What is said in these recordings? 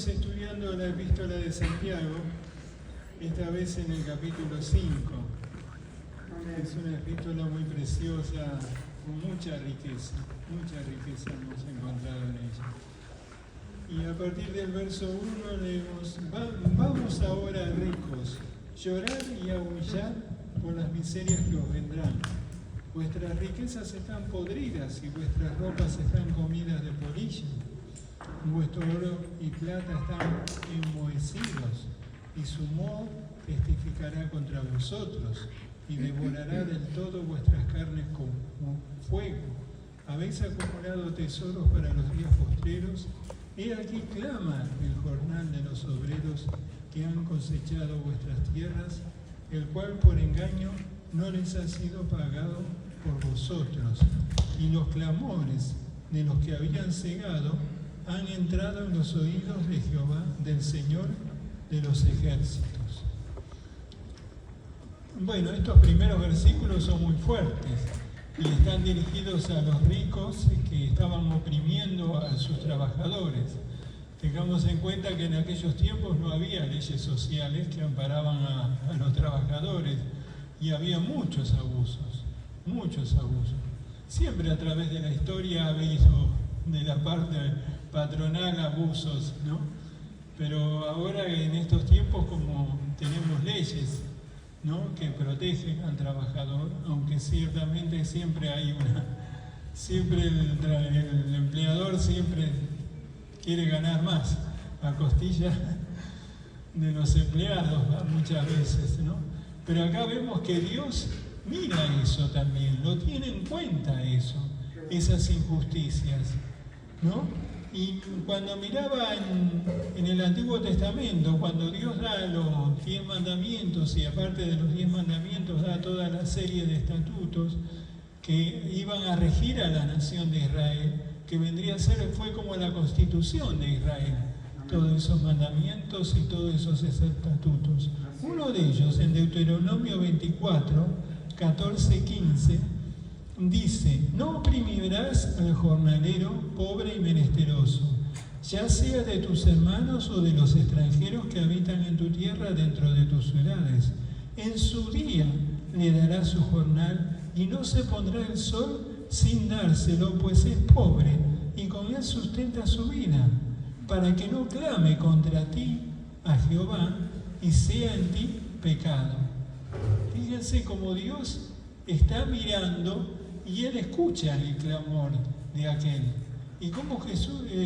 Seguimos estudiando la epístola de Santiago, esta vez en el capítulo 5. Es una epístola muy preciosa, con mucha riqueza hemos encontrado en ella. Y a partir del verso 1 leemos: vamos ahora, ricos, llorar y aullar por las miserias que os vendrán. Vuestras riquezas están podridas y vuestras ropas están comidas de polilla. Vuestro oro y plata están enmohecidos, y su moho testificará contra vosotros, y devorará del todo vuestras carnes como fuego. Habéis acumulado tesoros para los días postreros. He aquí clama el jornal de los obreros que han cosechado vuestras tierras, el cual por engaño no les ha sido pagado por vosotros. Y los clamores de los que habían cegado han entrado en los oídos de Jehová, del Señor de los ejércitos. Bueno, estos primeros versículos son muy fuertes y están dirigidos a los ricos que estaban oprimiendo a sus trabajadores. Tengamos en cuenta que en aquellos tiempos no había leyes sociales que amparaban a los trabajadores y había muchos abusos. Siempre a través de la historia ha habido de la parte patronal abusos, ¿no? Pero ahora en estos tiempos, como tenemos leyes, ¿no?, que protegen al trabajador, aunque ciertamente siempre hay el empleador siempre quiere ganar más a costilla de los empleados muchas veces, ¿no? Pero acá vemos que Dios mira eso también, lo tiene en cuenta eso, esas injusticias, ¿no? Y cuando miraba en el Antiguo Testamento, cuando Dios da los 10 mandamientos, y aparte de los 10 mandamientos da toda la serie de estatutos que iban a regir a la nación de Israel, que vendría a ser, fue como la constitución de Israel, todos esos mandamientos y todos esos estatutos. Uno de ellos, en Deuteronomio 24, 14, 15, dice: no oprimirás al jornalero pobre y menesteroso, ya sea de tus hermanos o de los extranjeros que habitan en tu tierra dentro de tus ciudades. En su día le darás su jornal, y no se pondrá el sol sin dárselo, pues es pobre, y con él sustenta su vida, para que no clame contra ti a Jehová, y sea en ti pecado. Fíjense cómo Dios está mirando y Él escucha el clamor de aquel. Y cómo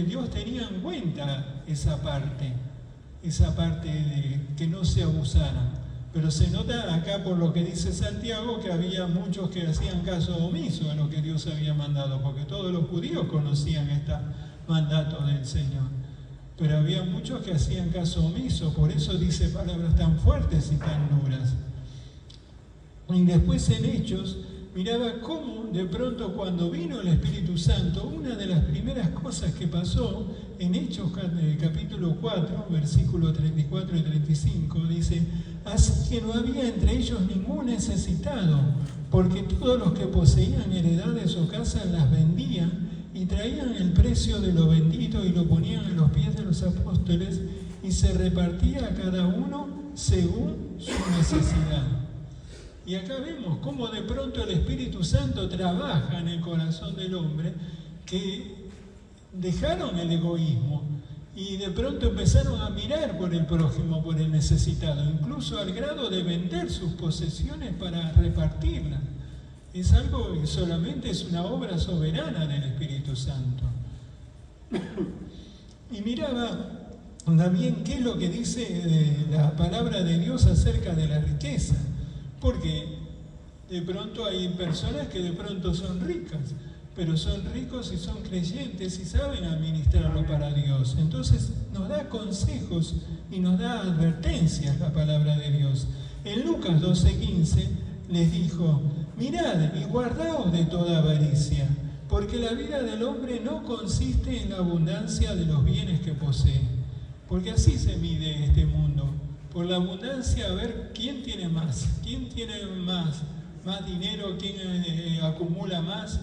Dios tenía en cuenta esa parte de que no se abusaran. Pero se nota acá por lo que dice Santiago que había muchos que hacían caso omiso a lo que Dios había mandado, porque todos los judíos conocían este mandato del Señor. Pero había muchos que hacían caso omiso, por eso dice palabras tan fuertes y tan duras. Y después en Hechos, miraba cómo de pronto cuando vino el Espíritu Santo, una de las primeras cosas que pasó en Hechos capítulo 4, versículos 34 y 35, dice: así que no había entre ellos ningún necesitado, porque todos los que poseían heredades o casas las vendían y traían el precio de lo vendido y lo ponían en los pies de los apóstoles, y se repartía a cada uno según su necesidad. Y acá vemos cómo de pronto el Espíritu Santo trabaja en el corazón del hombre, que dejaron el egoísmo y de pronto empezaron a mirar por el prójimo, por el necesitado, incluso al grado de vender sus posesiones para repartirlas. Es algo que solamente es una obra soberana del Espíritu Santo. Y miraba también qué es lo que dice la palabra de Dios acerca de la riqueza. Porque de pronto hay personas que de pronto son ricas, pero son ricos y son creyentes y saben administrarlo para Dios. Entonces nos da consejos y nos da advertencias la palabra de Dios. En Lucas 12:15 les dijo: mirad y guardaos de toda avaricia, porque la vida del hombre no consiste en la abundancia de los bienes que posee. Porque así se mide este mundo. Por la abundancia, a ver quién tiene más dinero, quién acumula más.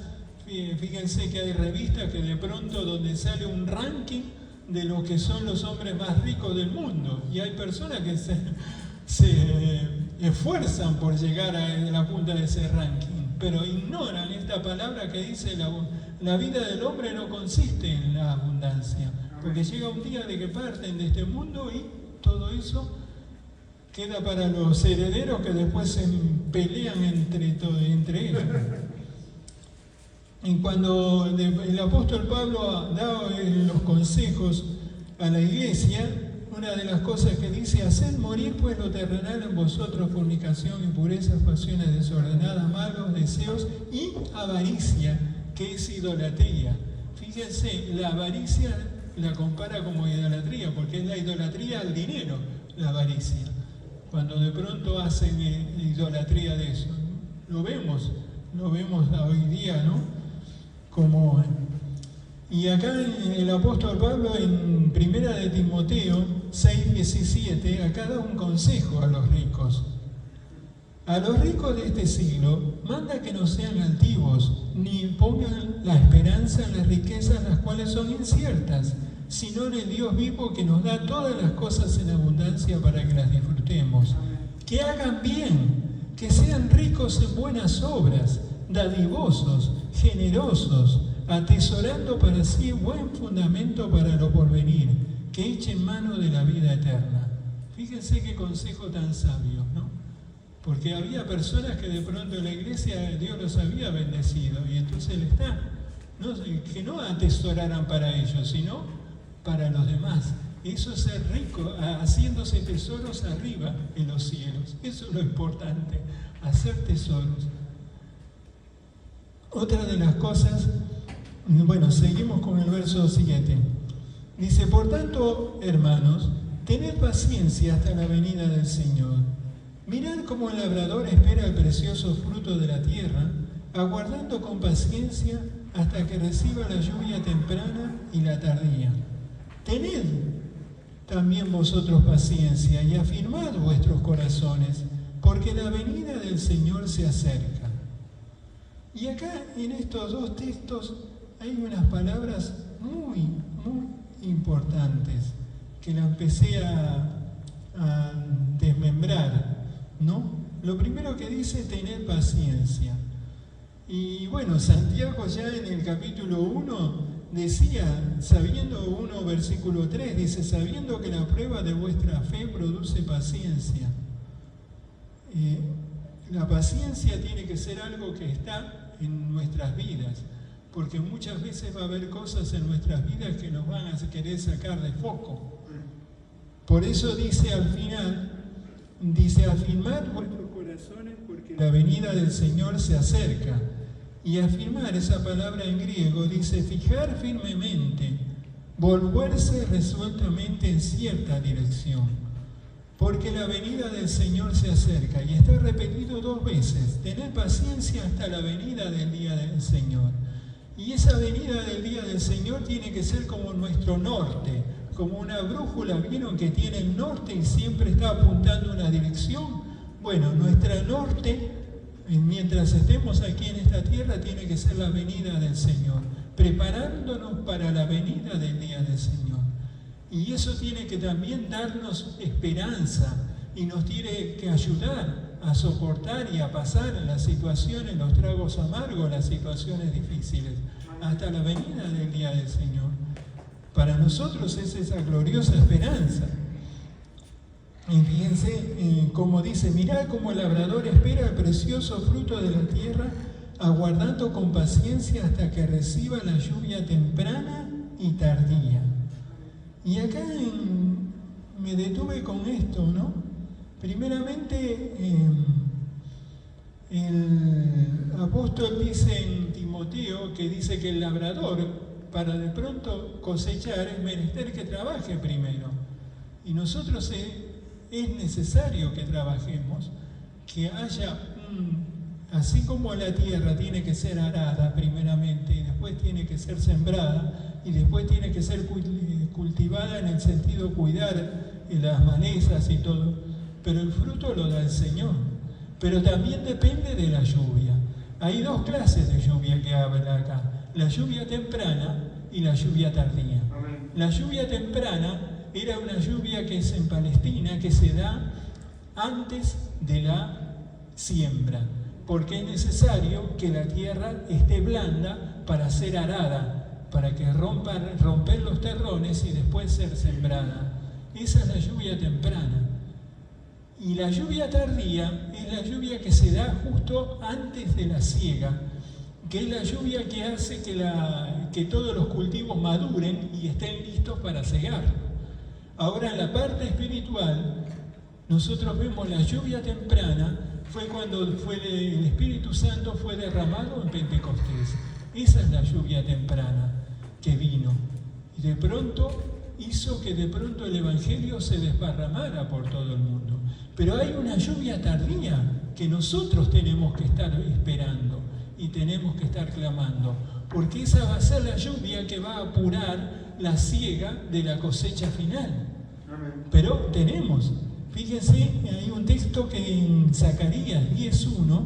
Fíjense que hay revistas que de pronto donde sale un ranking de lo que son los hombres más ricos del mundo. Y hay personas que se esfuerzan por llegar a la punta de ese ranking, pero ignoran esta palabra que dice la vida del hombre no consiste en la abundancia, porque llega un día de que parten de este mundo y todo eso queda para los herederos que después se pelean entre ellos. Y cuando el apóstol Pablo da los consejos a la iglesia, una de las cosas que dice: haced morir pues lo terrenal en vosotros, fornicación, impureza, pasiones desordenadas, malos deseos y avaricia, que es idolatría. Fíjense, la avaricia la compara como idolatría, porque es la idolatría al dinero, la avaricia. Cuando de pronto hacen idolatría de eso, lo vemos hoy día, ¿no? Y acá el apóstol Pablo en 1 de Timoteo 6:17, acá da un consejo a los ricos. A los ricos de este siglo manda que no sean altivos, ni pongan la esperanza en las riquezas, las cuales son inciertas, sino en el Dios vivo que nos da todas las cosas en abundancia para que las disfrutemos. Que hagan bien, que sean ricos en buenas obras, dadivosos, generosos, atesorando para sí buen fundamento para lo porvenir, que echen mano de la vida eterna. Fíjense qué consejo tan sabio, ¿no? Porque había personas que de pronto en la iglesia Dios los había bendecido y entonces que no atesoraran para ellos, sino para los demás. Eso es ser rico, haciéndose tesoros arriba en los cielos. Eso es lo importante, hacer tesoros. Otra de las cosas, bueno, seguimos con el verso 7. Dice: por tanto, hermanos, tened paciencia hasta la venida del Señor. Mirad cómo el labrador espera el precioso fruto de la tierra, aguardando con paciencia hasta que reciba la lluvia temprana y la tardía. Tened también vosotros paciencia y afirmad vuestros corazones, porque la venida del Señor se acerca. Y acá en estos dos textos hay unas palabras muy, muy importantes que la empecé a desmembrar, ¿no? Lo primero que dice: tener paciencia. Y bueno, Santiago ya en el capítulo 1 decía, versículo 3, dice: sabiendo que la prueba de vuestra fe produce paciencia. La paciencia tiene que ser algo que está en nuestras vidas, porque muchas veces va a haber cosas en nuestras vidas que nos van a querer sacar de foco. Por eso dice al final, afirmad vuestros corazones porque la venida del Señor se acerca. Y afirmar, esa palabra en griego, dice fijar firmemente, volverse resueltamente en cierta dirección, porque la venida del Señor se acerca. Y está repetido 2 veces: tener paciencia hasta la venida del día del Señor. Y esa venida del día del Señor tiene que ser como nuestro norte, como una brújula. ¿Vieron que tiene el norte y siempre está apuntando una dirección? Bueno, nuestra norte, mientras estemos aquí en esta tierra, tiene que ser la venida del Señor, preparándonos para la venida del día del Señor. Y eso tiene que también darnos esperanza y nos tiene que ayudar a soportar y a pasar las situaciones, los tragos amargos, las situaciones difíciles, hasta la venida del día del Señor. Para nosotros es esa gloriosa esperanza. Y fíjense cómo dice: mirad cómo el labrador espera el precioso fruto de la tierra, aguardando con paciencia hasta que reciba la lluvia temprana y tardía. Y acá me detuve con esto, ¿no? Primeramente, el apóstol dice en Timoteo que dice que el labrador, para de pronto cosechar, es menester que trabaje primero. Y nosotros es necesario que trabajemos, que haya así como la tierra tiene que ser arada primeramente, y después tiene que ser sembrada, y después tiene que ser cultivada en el sentido de cuidar las malezas y todo, pero el fruto lo da el Señor. Pero también depende de la lluvia. Hay 2 clases de lluvia que habla acá: la lluvia temprana y la lluvia tardía. La lluvia temprana era una lluvia que es en Palestina, que se da antes de la siembra, porque es necesario que la tierra esté blanda para ser arada, para que romper los terrones y después ser sembrada. Esa es la lluvia temprana. Y la lluvia tardía es la lluvia que se da justo antes de la siega, que es la lluvia que hace que todos los cultivos maduren y estén listos para cegar. Ahora, en la parte espiritual, nosotros vemos la lluvia temprana, fue cuando el Espíritu Santo fue derramado en Pentecostés. Esa es la lluvia temprana que vino. Y de pronto hizo que de pronto el Evangelio se desparramara por todo el mundo. Pero hay una lluvia tardía que nosotros tenemos que estar esperando y tenemos que estar clamando, porque esa va a ser la lluvia que va a apurar la siega de la cosecha final. Pero tenemos, fíjense, hay un texto que en Zacarías 10:1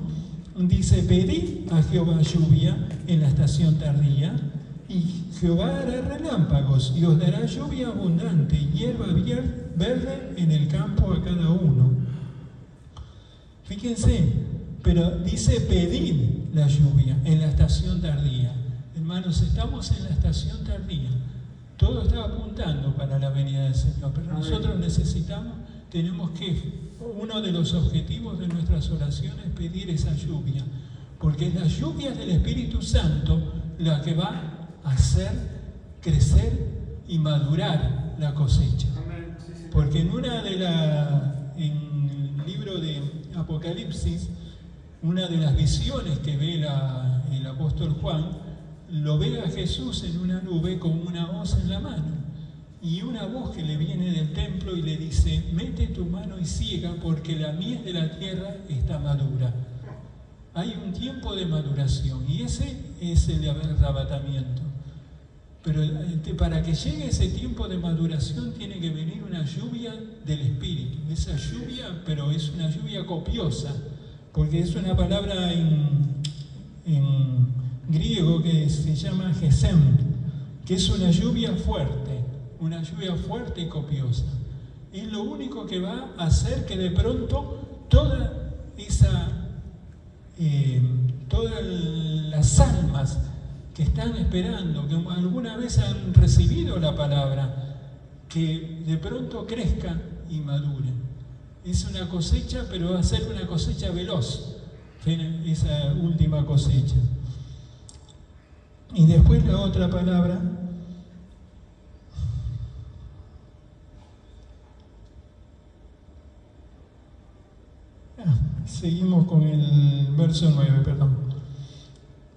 dice: pedid a Jehová lluvia en la estación tardía, y Jehová hará relámpagos y os dará lluvia abundante y hierba verde en el campo a cada uno. Fíjense, pero dice pedid la lluvia en la estación tardía. Hermanos, estamos en la estación tardía. Todo está apuntando para la venida del Señor, pero nosotros tenemos que, uno de los objetivos de nuestras oraciones es pedir esa lluvia, porque es la lluvia del Espíritu Santo la que va a hacer crecer y madurar la cosecha. Porque en el libro de Apocalipsis, una de las visiones que ve el apóstol Juan, lo ve a Jesús en una nube con una hoz en la mano, y una voz que le viene del templo y le dice: mete tu mano y ciega, porque la mies de la tierra está madura. Hay un tiempo de maduración, y ese es el arrebatamiento. Pero para que llegue ese tiempo de maduración tiene que venir una lluvia del Espíritu. Esa lluvia, pero es una lluvia copiosa, porque es una palabra en griego que se llama gesem, que es una lluvia fuerte y copiosa. Es lo único que va a hacer que de pronto todas las almas que están esperando, que alguna vez han recibido la palabra, que de pronto crezcan y maduren. Es una cosecha, pero va a ser una cosecha veloz, esa última cosecha. Y después la otra palabra, seguimos con el verso 9, perdón.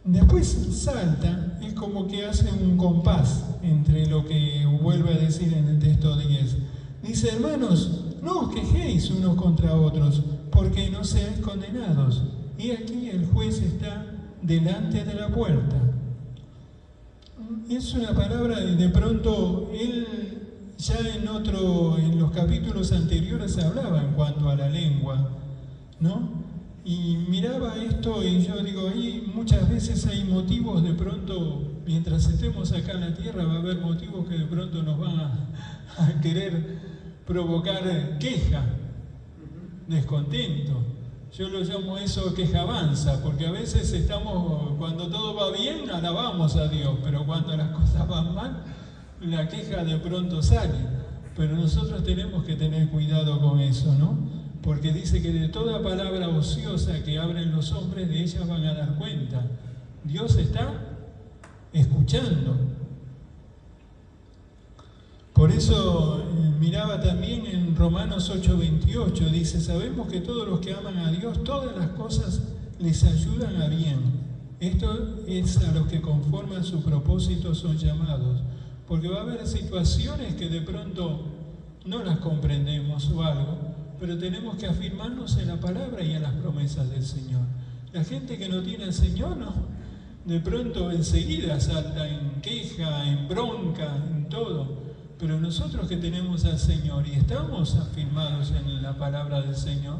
Después salta, es como que hace un compás entre lo que vuelve a decir en el texto 10. Dice: hermanos, no os quejéis unos contra otros, porque no seáis condenados. Y aquí el juez está delante de la puerta. Es una palabra de pronto, él ya en los capítulos anteriores hablaba en cuanto a la lengua, ¿no? Y miraba esto y yo digo, ahí muchas veces hay motivos de pronto, mientras estemos acá en la tierra va a haber motivos que de pronto nos van a querer provocar queja, descontento. Yo lo llamo eso quejabanza, porque a veces cuando todo va bien, alabamos a Dios, pero cuando las cosas van mal, la queja de pronto sale. Pero nosotros tenemos que tener cuidado con eso, ¿no? Porque dice que de toda palabra ociosa que abren los hombres, de ellas van a dar cuenta. Dios está escuchando. Por eso miraba también en Romanos 8:28, dice: sabemos que todos los que aman a Dios, todas las cosas les ayudan a bien. Esto es a los que conforme a su propósito son llamados. Porque va a haber situaciones que de pronto no las comprendemos o algo, pero tenemos que afirmarnos en la palabra y en las promesas del Señor. La gente que no tiene al Señor, no, de pronto enseguida salta en queja, en bronca, en todo. Pero nosotros que tenemos al Señor y estamos afirmados en la palabra del Señor,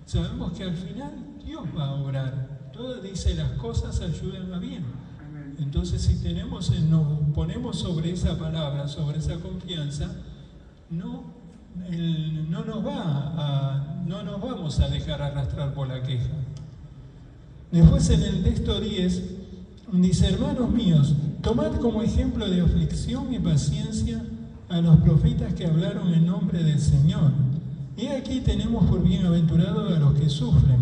sabemos que al final Dios va a obrar. Todo dice: las cosas ayudan a bien. Entonces, si nos ponemos sobre esa palabra, sobre esa confianza, no nos vamos a dejar arrastrar por la queja. Después en el texto 10 dice: hermanos míos, tomad como ejemplo de aflicción y paciencia a los profetas que hablaron en nombre del Señor. Y aquí tenemos por bienaventurados a los que sufren.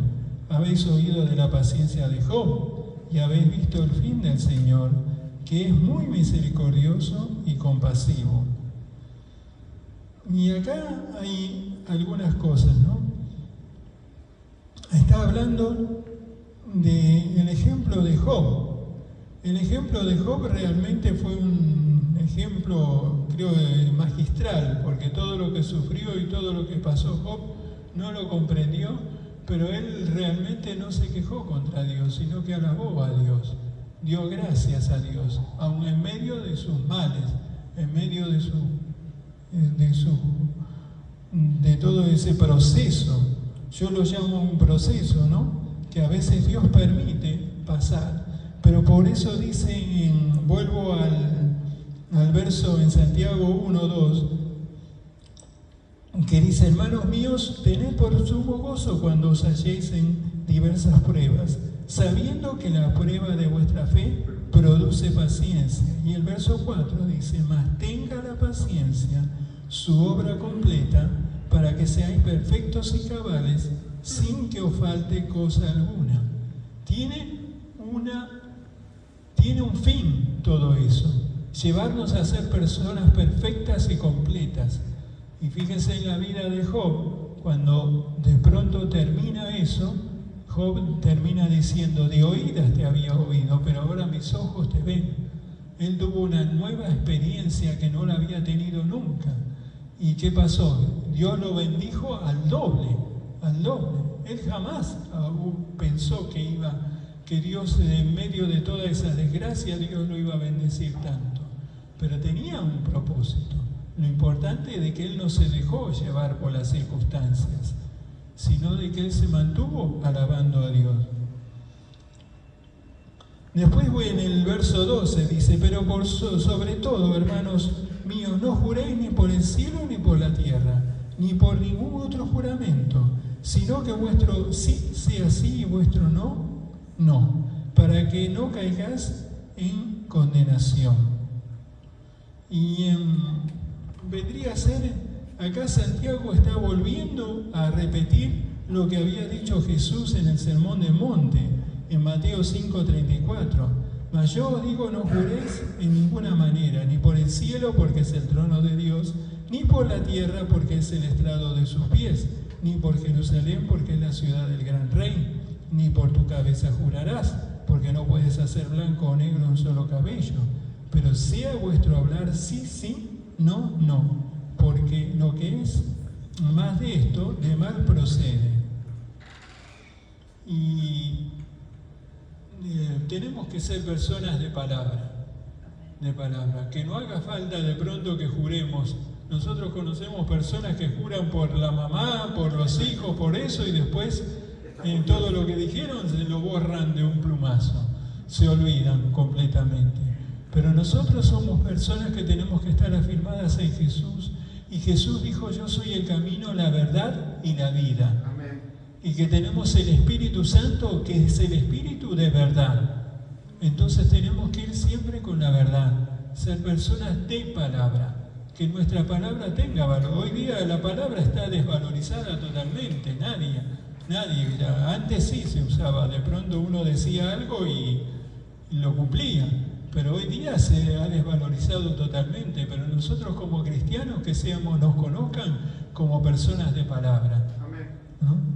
Habéis oído de la paciencia de Job y habéis visto el fin del Señor, que es muy misericordioso y compasivo. Y acá hay algunas cosas, ¿no? Está hablando del ejemplo de Job. El ejemplo de Job realmente fue un ejemplo, creo, magistral, porque todo lo que sufrió y todo lo que pasó Job no lo comprendió, pero él realmente no se quejó contra Dios, sino que alabó a Dios, dio gracias a Dios, aun en medio de sus males, en medio de todo ese proceso. Yo lo llamo un proceso, ¿no? Que a veces Dios permite pasar. Pero por eso dice, vuelvo al verso en Santiago 1:2, que dice: hermanos míos, tened por sumo gozo cuando os halléis en diversas pruebas, sabiendo que la prueba de vuestra fe produce paciencia. Y el verso 4 dice: mas tenga la paciencia su obra completa, para que seáis perfectos y cabales, sin que os falte cosa alguna. Tiene un fin todo eso, llevarnos a ser personas perfectas y completas. Y fíjense en la vida de Job, cuando de pronto termina eso, Job termina diciendo: de oídas te había oído, pero ahora mis ojos te ven. Él tuvo una nueva experiencia que no la había tenido nunca. ¿Y qué pasó? Dios lo bendijo al doble, al doble. Él jamás pensó que Dios, en medio de toda esa desgracia, Dios lo iba a bendecir tanto. Pero tenía un propósito. Lo importante es de que él no se dejó llevar por las circunstancias, sino de que él se mantuvo alabando a Dios. Después en el verso 12 dice: pero sobre todo, hermanos míos, no juréis ni por el cielo ni por la tierra, ni por ningún otro juramento, sino que vuestro sí sea sí y vuestro no, no, para que no caigas en condenación. Y vendría a ser, acá Santiago está volviendo a repetir lo que había dicho Jesús en el Sermón del Monte, en Mateo 5:34. Mas yo os digo, no juréis en ninguna manera, ni por el cielo, porque es el trono de Dios, ni por la tierra, porque es el estrado de sus pies, ni por Jerusalén, porque es la ciudad del gran rey, ni por tu cabeza jurarás, porque no puedes hacer blanco o negro un solo cabello. Pero sea vuestro hablar sí, sí, no, no, porque lo que es más de esto, de mal procede. Y tenemos que ser personas de palabra, que no haga falta de pronto que juremos. Nosotros conocemos personas que juran por la mamá, por los hijos, por eso, y después en todo lo que dijeron se lo borran de un plumazo, se olvidan completamente. Pero nosotros somos personas que tenemos que estar afirmadas en Jesús, y Jesús dijo: yo soy el camino, la verdad y la vida. Amén. Y que tenemos el Espíritu Santo, que es el Espíritu de verdad. Entonces tenemos que ir siempre con la verdad, ser personas de palabra, que nuestra palabra tenga valor. Hoy día la palabra está desvalorizada totalmente, nadie, antes sí se usaba, de pronto uno decía algo y lo cumplía, pero hoy día se ha desvalorizado totalmente. Pero nosotros como cristianos, que nos conozcan como personas de palabra, ¿no?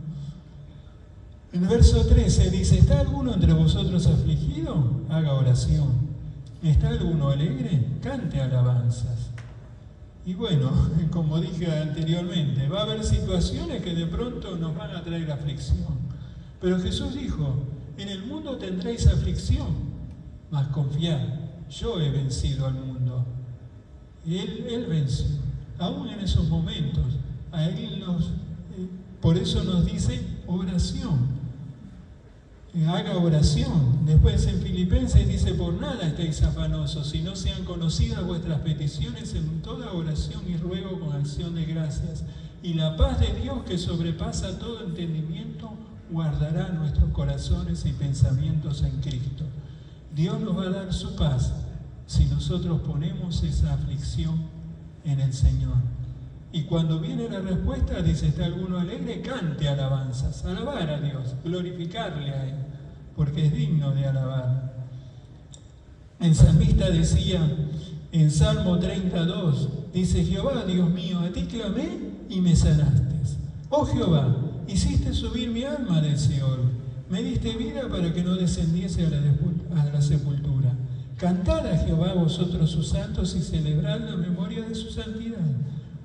El verso 13 dice: ¿está alguno entre vosotros afligido? Haga oración. ¿Está alguno alegre? Cante alabanzas. Y bueno, como dije anteriormente, va a haber situaciones que de pronto nos van a traer aflicción. Pero Jesús dijo: en el mundo tendréis aflicción, mas confiad, yo he vencido al mundo. Y Él venció, aún en esos momentos. Por eso nos dice oración. haga oración. Después en Filipenses dice, por nada estéis afanosos, si no sean conocidas vuestras peticiones en toda oración y ruego con acción de gracias. Y la paz de Dios, que sobrepasa todo entendimiento, guardará nuestros corazones y pensamientos en Cristo. Dios nos va a dar su paz si nosotros ponemos esa aflicción en el Señor. Y cuando viene la respuesta, dice, ¿está alguno alegre? Cante alabanzas, alabar a Dios, glorificarle a Él, porque es digno de alabar. El salmista decía en Salmo 32, dice, Jehová, Dios mío, a ti clamé y me sanaste. Oh Jehová, hiciste subir mi alma del Seol, me diste vida para que no descendiese a la sepultura. Cantad a Jehová vosotros sus santos y celebrad la memoria de su santidad,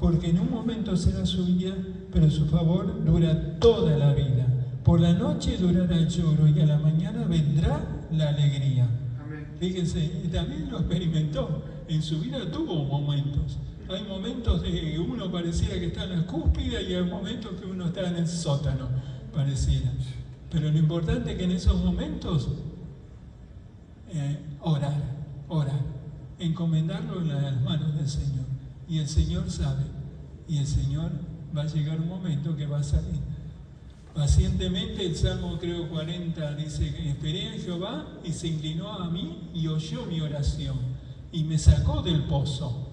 porque en un momento será su ira, pero su favor dura toda la vida. Por la noche durará el lloro y a la mañana vendrá la alegría. Amén. Fíjense, también lo experimentó. En su vida tuvo momentos. Hay momentos de que uno pareciera que está en la cúspide y hay momentos que uno está en el sótano, pareciera. Pero lo importante es que en esos momentos orar, encomendarlo en las manos del Señor. Y el Señor sabe, y el Señor va a llegar un momento que va a salir. Pacientemente, el Salmo creo 40 dice que esperé en Jehová y se inclinó a mí y oyó mi oración. Y me sacó del pozo,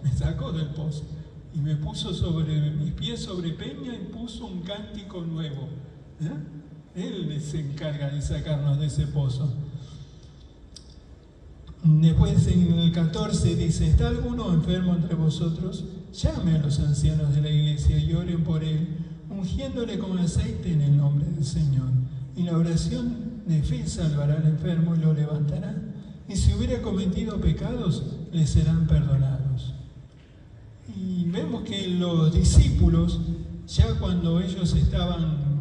y me puso sobre mis pies sobre peña y puso un cántico nuevo. Él se encarga de sacarnos de ese pozo. Después en el 14 dice, ¿está alguno enfermo entre vosotros? Llame a los ancianos de la iglesia y oren por él, ungiéndole con aceite en el nombre del Señor. Y la oración de fe salvará al enfermo y lo levantará. Y si hubiera cometido pecados, le serán perdonados. Y vemos que los discípulos, ya cuando ellos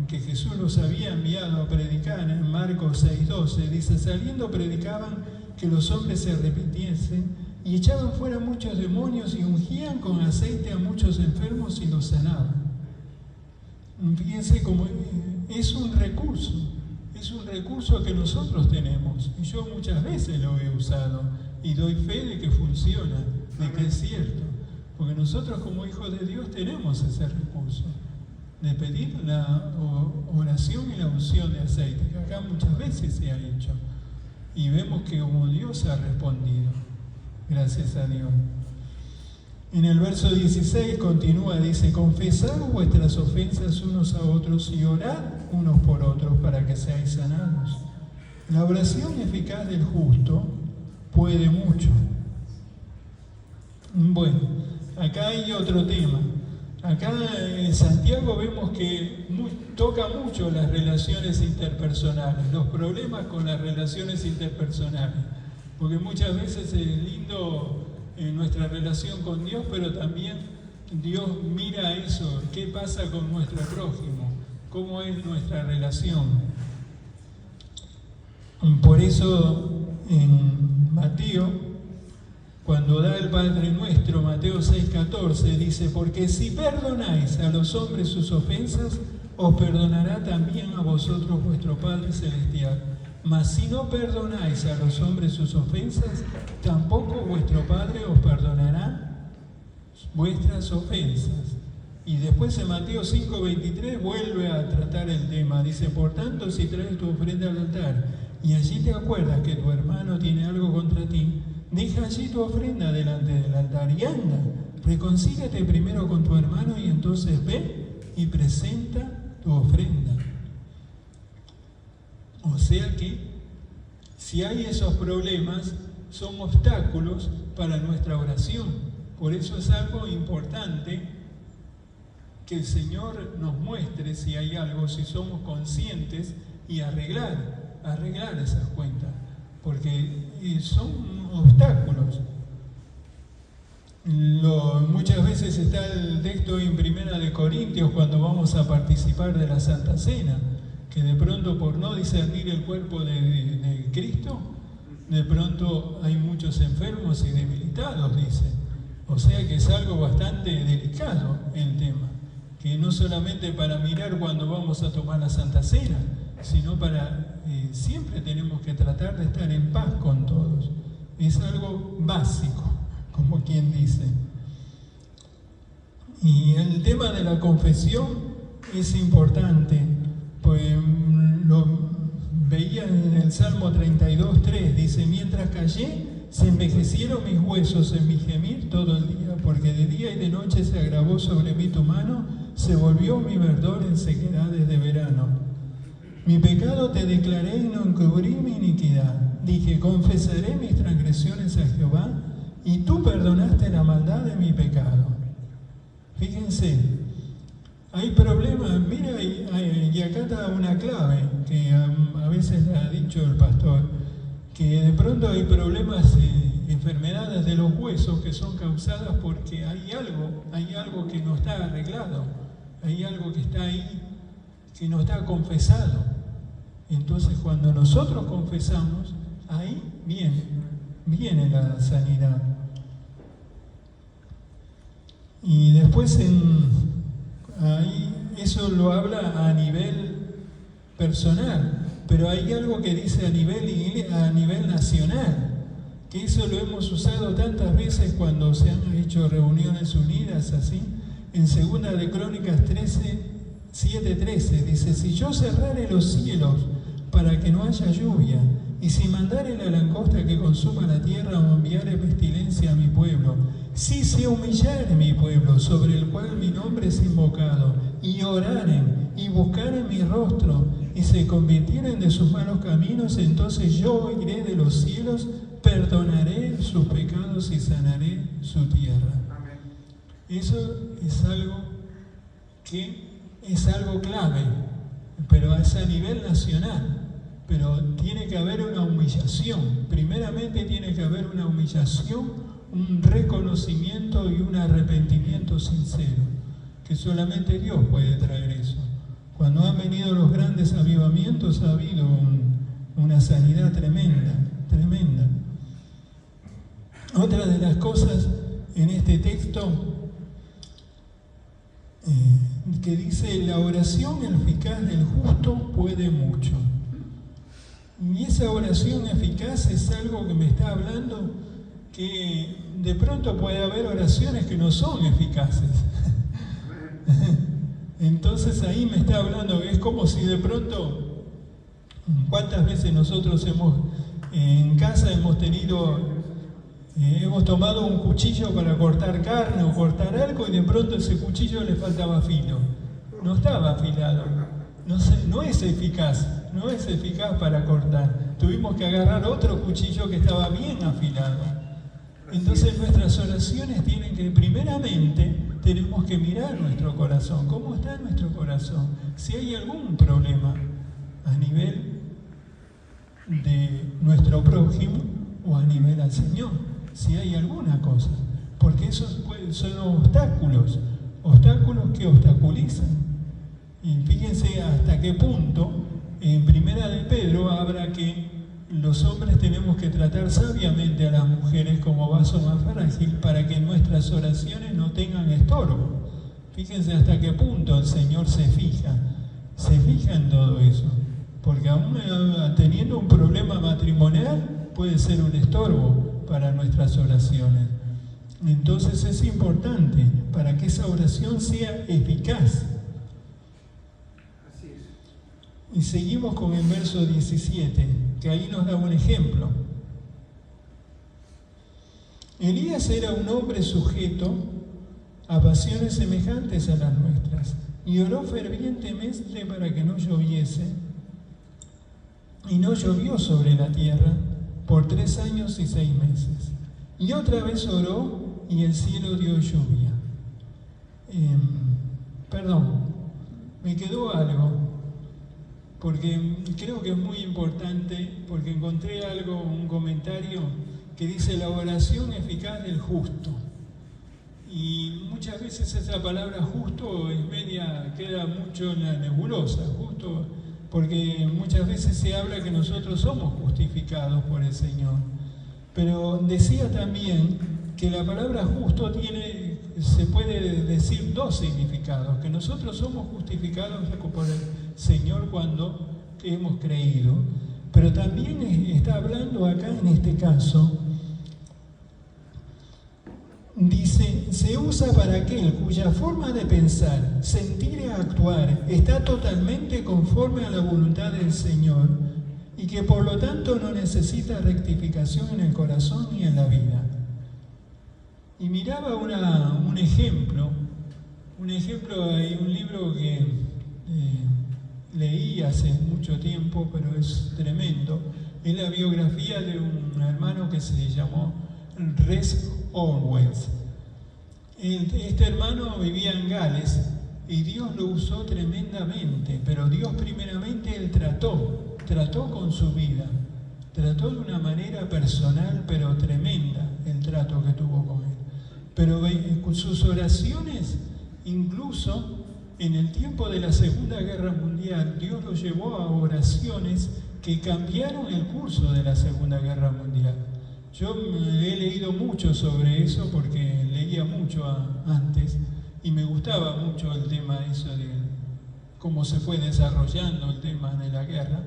que Jesús los había enviado a predicar, en Marcos 6:12, dice, saliendo predicaban que los hombres se arrepintiesen y echaban fuera muchos demonios y ungían con aceite a muchos enfermos y los sanaban. Fíjense cómo es un recurso que nosotros tenemos. Y yo muchas veces lo he usado y doy fe de que funciona, de que es cierto. Porque nosotros como hijos de Dios tenemos ese recurso de pedir la oración y la unción de aceite, que acá muchas veces se ha hecho. Y vemos que como Dios ha respondido, gracias a Dios. En el verso 16 continúa, dice, confesad vuestras ofensas unos a otros y orad unos por otros para que seáis sanados. La oración eficaz del justo puede mucho. Bueno, acá hay otro tema. Acá en Santiago vemos que toca mucho las relaciones interpersonales, los problemas con las relaciones interpersonales, porque muchas veces es lindo nuestra relación con Dios, pero también Dios mira eso, qué pasa con nuestro prójimo, cómo es nuestra relación. Por eso en Mateo, cuando da el Padre Nuestro, Mateo 6:14, dice, porque si perdonáis a los hombres sus ofensas, os perdonará también a vosotros vuestro Padre Celestial. Mas si no perdonáis a los hombres sus ofensas, tampoco vuestro Padre os perdonará vuestras ofensas. Y después en Mateo 5:23 vuelve a tratar el tema. Dice, por tanto, si traes tu ofrenda al altar y allí te acuerdas que tu hermano tiene algo contra ti, deja allí tu ofrenda delante del altar y anda, reconcíliate primero con tu hermano y entonces ve y presenta tu ofrenda. O sea que si hay esos problemas, son obstáculos para nuestra oración. Por eso es algo importante que el Señor nos muestre si hay algo, si somos conscientes y arreglar esas cuentas, porque son obstáculos. Muchas veces está el texto en 1 Corintios cuando vamos a participar de la Santa Cena, que de pronto por no discernir el cuerpo de Cristo, de pronto hay muchos enfermos y debilitados, dice. O sea que es algo bastante delicado el tema, que no solamente para mirar cuando vamos a tomar la Santa Cena, sino siempre tenemos que tratar de estar en paz con todos. Es algo básico, como quien dice. Y el tema de la confesión es importante, pues lo veía en el Salmo 32:3, dice: mientras callé, se envejecieron mis huesos en mi gemir todo el día, porque de día y de noche se agravó sobre mí tu mano, se volvió mi verdor en sequedades de verano. Mi pecado te declaré y no encubrí mi iniquidad. Dije: confesaré mis transgresiones a Jehová, y tú perdonaste la maldad de mi pecado. Fíjense, hay problemas, mira, y acá está una clave que a veces ha dicho el pastor, que de pronto hay problemas, enfermedades de los huesos que son causadas porque hay algo que no está arreglado, hay algo que está ahí, que no está confesado. Entonces cuando nosotros confesamos, ahí viene la sanidad. Y después ahí eso lo habla a nivel personal, pero hay algo que dice a nivel nacional, que eso lo hemos usado tantas veces cuando se han hecho reuniones unidas así. En 2 de Crónicas 7:13 dice: si yo cerrare los cielos para que no haya lluvia, y si mandare la langosta que consuma la tierra, o enviare pestilencia a mi pueblo, si se humillare mi pueblo, sobre el cual mi nombre es invocado, y oraren, y buscaren mi rostro, y se convirtieren de sus malos caminos, entonces yo oiré de los cielos, perdonaré sus pecados y sanaré su tierra. Amén. Eso es algo clave, pero es a nivel nacional. Pero tiene que haber una humillación. Primeramente tiene que haber una humillación, un reconocimiento y un arrepentimiento sincero, que solamente Dios puede traer eso. Cuando han venido los grandes avivamientos ha habido una sanidad tremenda. Otra de las cosas en este texto que dice: la oración eficaz del justo puede mucho. Y esa oración eficaz es algo que me está hablando que de pronto puede haber oraciones que no son eficaces. Entonces ahí me está hablando que es como si de pronto, ¿cuántas veces nosotros en casa hemos tomado un cuchillo para cortar carne o cortar algo y de pronto ese cuchillo le faltaba filo? No estaba afilado, no es eficaz para cortar. Tuvimos que agarrar otro cuchillo que estaba bien afilado. Entonces nuestras oraciones tienen que, primeramente, tenemos que mirar nuestro corazón. ¿Cómo está nuestro corazón? Si hay algún problema a nivel de nuestro prójimo o a nivel al Señor, si hay alguna cosa, porque esos son obstáculos que obstaculizan. Y fíjense hasta qué punto en 1 de Pedro habla que los hombres tenemos que tratar sabiamente a las mujeres como vaso más frágil para que nuestras oraciones no tengan estorbo. Fíjense hasta qué punto el Señor se fija en todo eso, porque aún teniendo un problema matrimonial puede ser un estorbo para nuestras oraciones. Entonces es importante para que esa oración sea eficaz. Y seguimos con el verso 17, que ahí nos da un ejemplo. Elías era un hombre sujeto a pasiones semejantes a las nuestras, y oró fervientemente para que no lloviese, y no llovió sobre la tierra por 3 años y 6 meses. Y otra vez oró, y el cielo dio lluvia. Me quedó algo, porque creo que es muy importante, porque encontré un comentario que dice: la oración eficaz del justo. Y muchas veces esa palabra justo queda mucho en la nebulosa, justo, porque muchas veces se habla que nosotros somos justificados por el Señor. Pero decía también que la palabra justo se puede decir 2 significados, que nosotros somos justificados por el Señor cuando hemos creído, pero también está hablando acá en este caso. Dice, se usa para aquel cuya forma de pensar, sentir y actuar está totalmente conforme a la voluntad del Señor y que por lo tanto no necesita rectificación en el corazón ni en la vida. Y miraba un ejemplo, hay un libro que leí hace mucho tiempo, pero es tremendo, es la biografía de un hermano que se llamó Res Orwells. Este hermano vivía en Gales y Dios lo usó tremendamente, pero Dios primeramente él trató con su vida, trató de una manera personal, pero tremenda el trato que tuvo con él. Pero con sus oraciones, incluso en el tiempo de la Segunda Guerra Mundial, Dios lo llevó a oraciones que cambiaron el curso de la Segunda Guerra Mundial. Yo he leído mucho sobre eso porque leía mucho antes y me gustaba mucho el tema eso de cómo se fue desarrollando el tema de la guerra.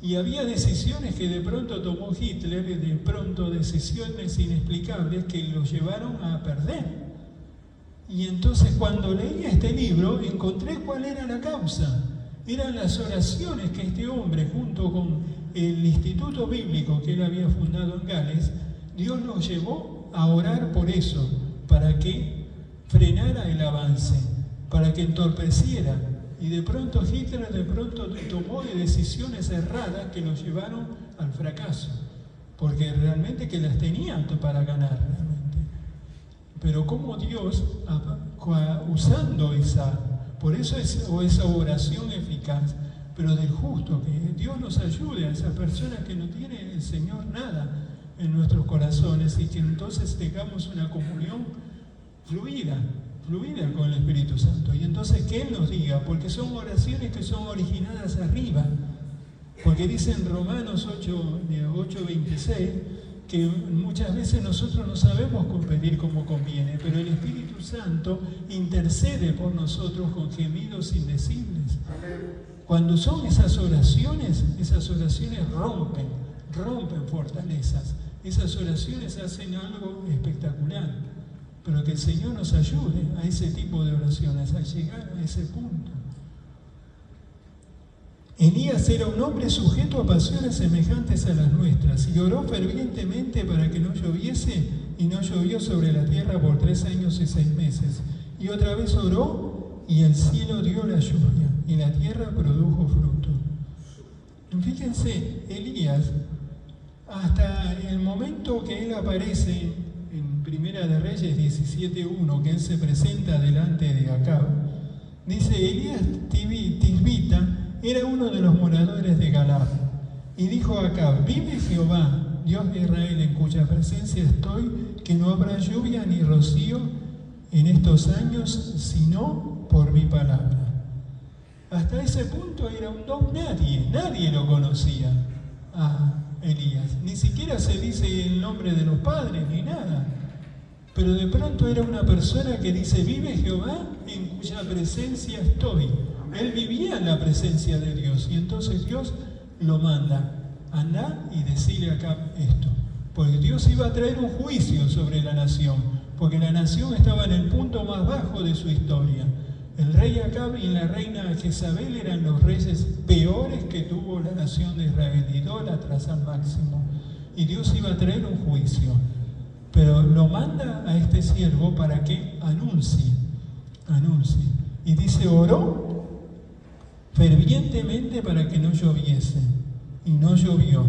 Y había decisiones que de pronto tomó Hitler, de pronto decisiones inexplicables que lo llevaron a perder. Y entonces cuando leí este libro encontré cuál era la causa. Eran las oraciones que este hombre, junto con el Instituto Bíblico que él había fundado en Gales, Dios lo llevó a orar por eso, para que frenara el avance, para que entorpeciera. Y de pronto Hitler tomó decisiones erradas que lo llevaron al fracaso, porque realmente que las tenían para ganar realmente. Pero como Dios, usando por eso esa oración eficaz, pero del justo, que Dios nos ayude a esas personas que no tiene el Señor nada en nuestros corazones y que entonces tengamos una comunión fluida con el Espíritu Santo. Y entonces que Él nos diga, porque son oraciones que son originadas arriba, porque dice en Romanos 8:26 que muchas veces nosotros no sabemos pedir como conviene, pero el Espíritu Santo intercede por nosotros con gemidos indecibles. Cuando son esas oraciones rompen fortalezas. Esas oraciones hacen algo espectacular, pero que el Señor nos ayude a ese tipo de oraciones, a llegar a ese punto. Elías era un hombre sujeto a pasiones semejantes a las nuestras y oró fervientemente para que no lloviese, y no llovió sobre la tierra por 3 años y 6 meses. Y otra vez oró y el cielo dio la lluvia y la tierra produjo fruto. Fíjense, Elías, hasta el momento que él aparece en Primera de Reyes 17:1, que él se presenta delante de Acab, dice: Elías Tisbita era uno de los moradores de Galaad, y dijo a Acab: vive Jehová, Dios de Israel, en cuya presencia estoy, que no habrá lluvia ni rocío en estos años, sino por mi palabra. Hasta ese punto era un don nadie lo conocía a Elías, ni siquiera se dice el nombre de los padres ni nada, pero de pronto era una persona que dice: vive Jehová, en cuya presencia estoy. Él vivía en la presencia de Dios, y entonces Dios lo manda: anda y decile acá esto, porque Dios iba a traer un juicio sobre la nación, porque la nación estaba en el punto más bajo de su historia. El rey Acab y la reina Jezabel eran los reyes peores que tuvo la nación de Israel, idólatras al máximo, y Dios iba a traer un juicio, pero lo manda a este siervo para que anuncie, y dice: oró fervientemente para que no lloviese, y no llovió,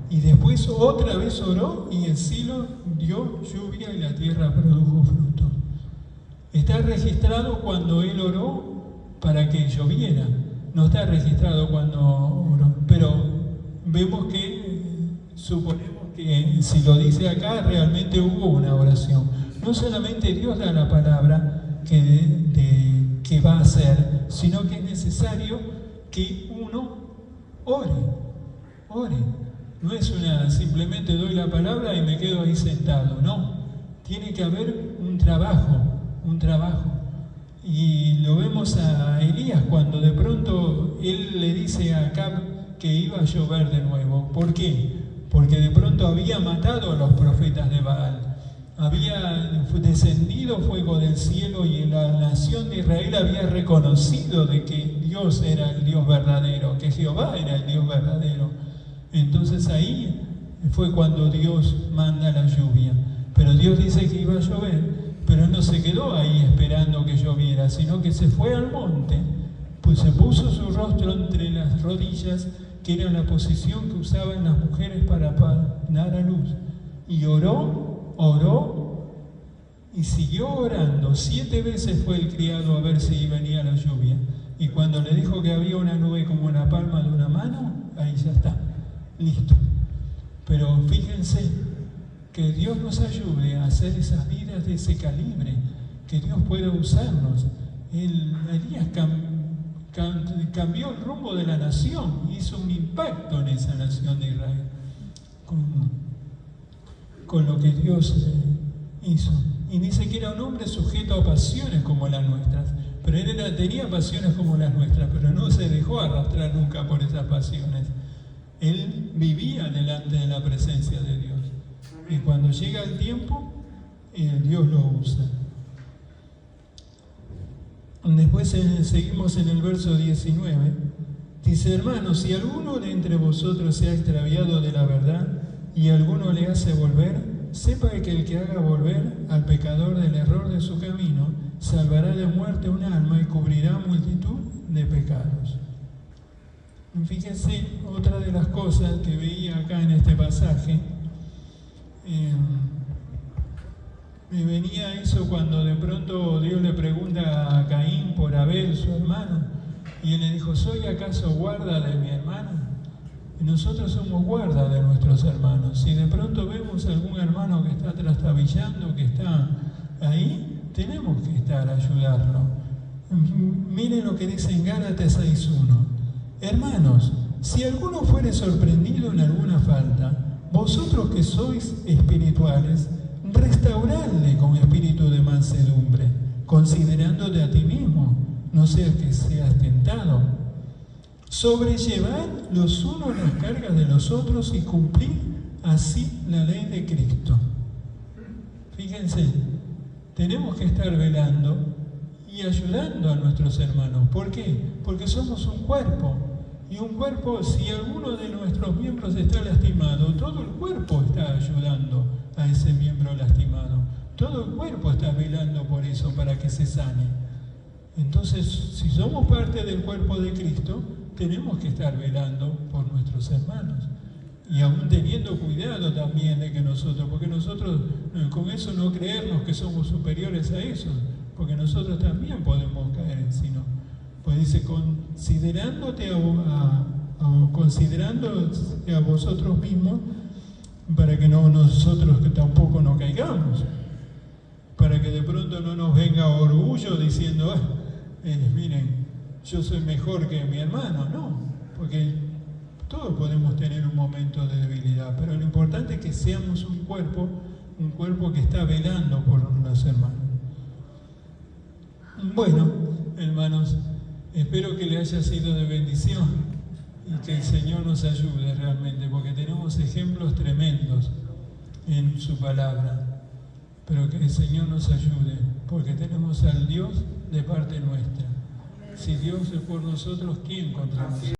y después otra vez oró y el cielo dio lluvia y la tierra produjo fruto. Está registrado cuando él oró para que lloviera, no está registrado cuando oró, pero vemos que suponemos que si lo dice acá realmente hubo una oración. No solamente Dios da la palabra que va a hacer, sino que es necesario que uno ore. No es simplemente doy la palabra y me quedo ahí sentado, no. Tiene que haber un trabajo. Y lo vemos a Elías cuando de pronto él le dice a Acab que iba a llover de nuevo. ¿Por qué? Porque de pronto había matado a los profetas de Baal. Había descendido fuego del cielo y la nación de Israel había reconocido de que Dios era el Dios verdadero, que Jehová era el Dios verdadero. Entonces ahí fue cuando Dios manda la lluvia. Pero Dios dice que iba a llover, pero no se quedó ahí esperando que lloviera, sino que se fue al monte, pues se puso su rostro entre las rodillas, que era la posición que usaban las mujeres para dar a luz, y oró y siguió orando. 7 veces fue el criado a ver si venía la lluvia, y cuando le dijo que había una nube como la palma de una mano, ahí ya está, listo. Pero fíjense, que Dios nos ayude a hacer esas vidas de ese calibre, que Dios pueda usarnos. Elías cambió el rumbo de la nación, hizo un impacto en esa nación de Israel, con lo que Dios hizo. Y dice que era un hombre sujeto a pasiones como las nuestras, pero él tenía pasiones como las nuestras, pero no se dejó arrastrar nunca por esas pasiones. Él vivía delante de la presencia de Dios. Y cuando llega el tiempo, Dios lo usa. Después seguimos en el verso 19. Dice: hermanos, si alguno de entre vosotros se ha extraviado de la verdad y alguno le hace volver, sepa que el que haga volver al pecador del error de su camino, salvará de muerte un alma y cubrirá multitud de pecados. Fíjense, otra de las cosas que veía acá en este pasaje, me venía eso cuando de pronto Dios le pregunta a Caín por Abel, su hermano, y él le dijo: ¿soy acaso guarda de mi hermano? Y nosotros somos guarda de nuestros hermanos. Si de pronto vemos a algún hermano que está trastabillando, que está ahí, tenemos que estar a ayudarlo. Miren lo que dice en Gálatas 6:1. Hermanos, si alguno fuere sorprendido en alguna falta, vosotros que sois espirituales, restauradle con espíritu de mansedumbre, considerándote a ti mismo, no sea que seas tentado. Sobrellevad los unos las cargas de los otros y cumplid así la ley de Cristo. Fíjense, tenemos que estar velando y ayudando a nuestros hermanos. ¿Por qué? Porque somos un cuerpo. Y un cuerpo, si alguno de nuestros miembros está lastimado, todo el cuerpo está ayudando a ese miembro lastimado. Todo el cuerpo está velando por eso, para que se sane. Entonces, si somos parte del cuerpo de Cristo, tenemos que estar velando por nuestros hermanos. Y aún teniendo cuidado también de que nosotros, porque nosotros con eso no creernos que somos superiores a ellos, porque nosotros también podemos caer en sí, ¿no? Pues dice: considerándote a vosotros mismos, para que nosotros que tampoco no caigamos, para que de pronto no nos venga orgullo diciendo: miren, yo soy mejor que mi hermano. No, porque todos podemos tener un momento de debilidad, pero lo importante es que seamos un cuerpo que está velando por los hermanos. Bueno, hermanos, espero que le haya sido de bendición y que el Señor nos ayude realmente, porque tenemos ejemplos tremendos en su palabra. Pero que el Señor nos ayude, porque tenemos al Dios de parte nuestra. Si Dios es por nosotros, ¿quién contra nosotros?